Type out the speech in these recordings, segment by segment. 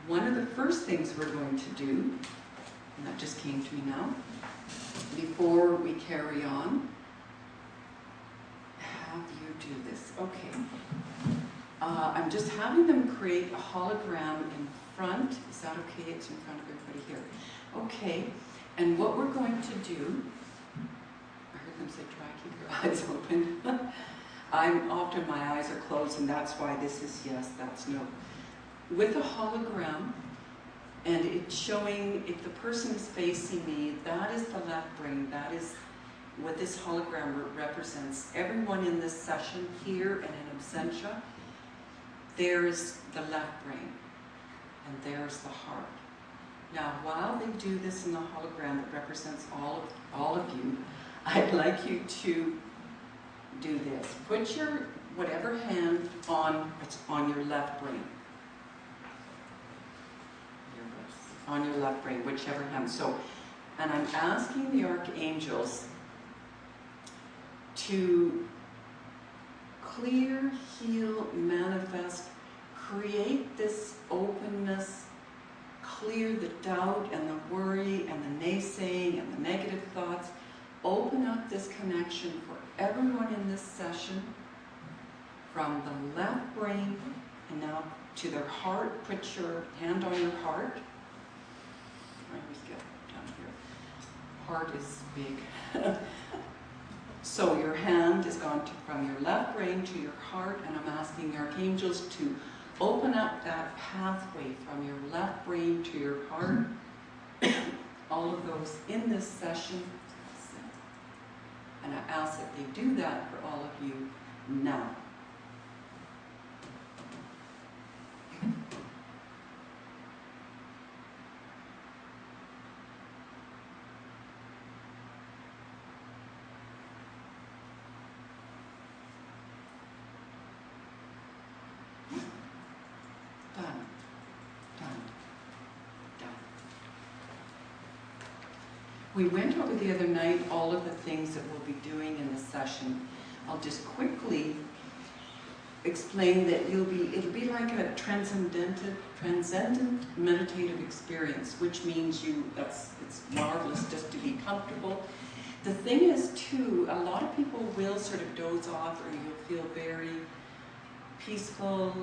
one of the first things we're going to do, and that just came to me now, before we carry on, have you do this. Okay. I'm just having them create a hologram in front. Is that okay? It's in front of everybody here. Okay. And what we're going to do, I heard them say, try keep your eyes open. Often my eyes are closed, and that's why this is yes, that's no. With a hologram, and it's showing, if the person is facing me, that is the left brain. That is what this hologram represents. Everyone in this session here and in absentia, there's the left brain, and there's the heart. Now, while they do this in the hologram that represents all of you, I'd like you to do this. Put your whatever hand on your left brain. On your left brain, whichever hand. So, and I'm asking the archangels to clear, heal, manifest, create this openness, clear the doubt and the worry and the naysaying and the negative thoughts. Open up this connection for everyone in this session from the left brain and now to their heart. Put your hand on your heart. I always get down here. Heart is big. So your hand has gone from your left brain to your heart, and I'm asking the archangels to open up that pathway from your left brain to your heart. All of those in this session. And I ask that they do that for all of you now. We went over the other night all of the things that we'll be doing in the session. I'll just quickly explain that it'll be like a transcendent meditative experience, which means it's marvelous just to be comfortable. The thing is too, a lot of people will sort of doze off, or you'll feel very peaceful,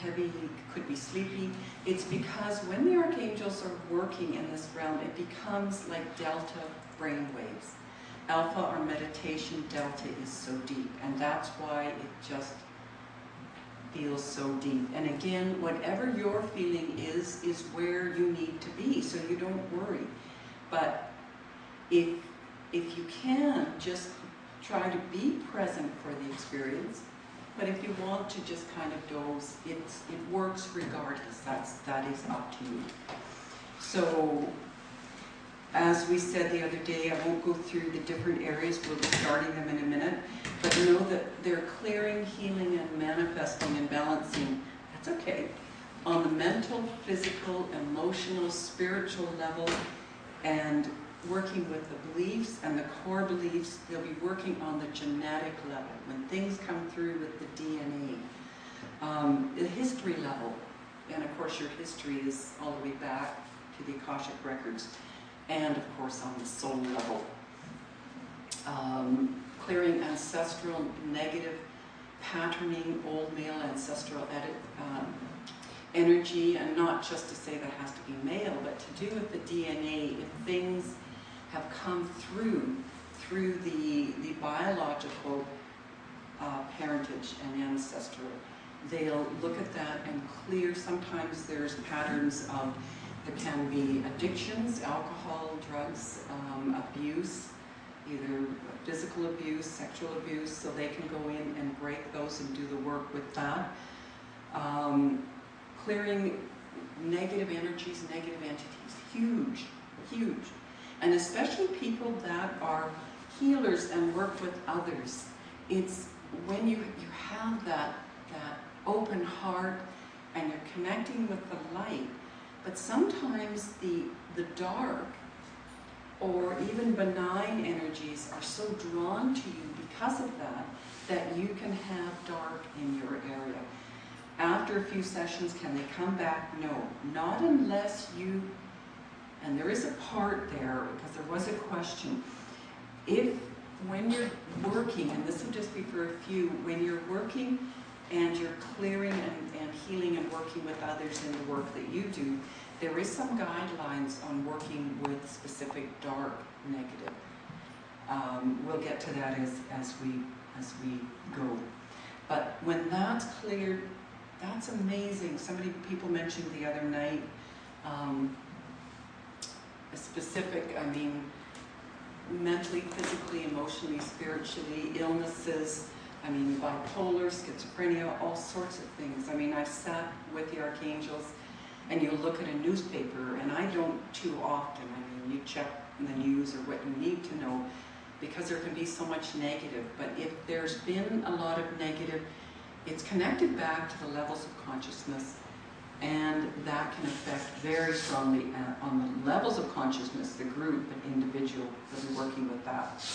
heavy, could be sleepy. It's because when the archangels are working in this realm, it becomes like delta brain waves. Alpha or meditation, delta is so deep, and that's why it just feels so deep. And again, whatever your feeling is where you need to be, so you don't worry. But if you can, just try to be present for the experience. But if you want to just kind of doze, it works regardless. That is up to you. So, as we said the other day, I won't go through the different areas. We'll be starting them in a minute. But know that they're clearing, healing, and manifesting and balancing. That's okay. On the mental, physical, emotional, spiritual level, and working with the beliefs and the core beliefs. They'll be working on the genetic level, when things come through with the DNA. The history level, and of course your history is all the way back to the Akashic records, and of course on the soul level. Clearing ancestral negative patterning, old male ancestral energy, and not just to say that has to be male, but to do with the DNA. If things have come through the biological parentage and ancestral, they'll look at that and clear. Sometimes there's patterns of, there can be addictions, alcohol, drugs, abuse, either physical abuse, sexual abuse, so they can go in and break those and do the work with that. Clearing negative energies, negative entities, huge, huge. And especially people that are healers and work with others. It's when you have that open heart and you're connecting with the light, but sometimes the dark or even benign energies are so drawn to you because of that, that you can have dark in your area. After a few sessions, can they come back? No, not unless you, and there is a part there, because there was a question, if when you're working, and this will just be for a few, when you're working and you're clearing and healing and working with others in the work that you do, there is some guidelines on working with specific dark negative. We'll get to that as we go. But when that's cleared, that's amazing. People mentioned the other night, a specific, I mean, mentally, physically, emotionally, spiritually, illnesses, I mean, bipolar, schizophrenia, all sorts of things. I mean, I've sat with the archangels, and you look at a newspaper, and I don't too often. I mean, you check the news or what you need to know, because there can be so much negative. But if there's been a lot of negative, it's connected back to the levels of consciousness, and that can affect very strongly on the levels of consciousness, the group and individual that are working with that.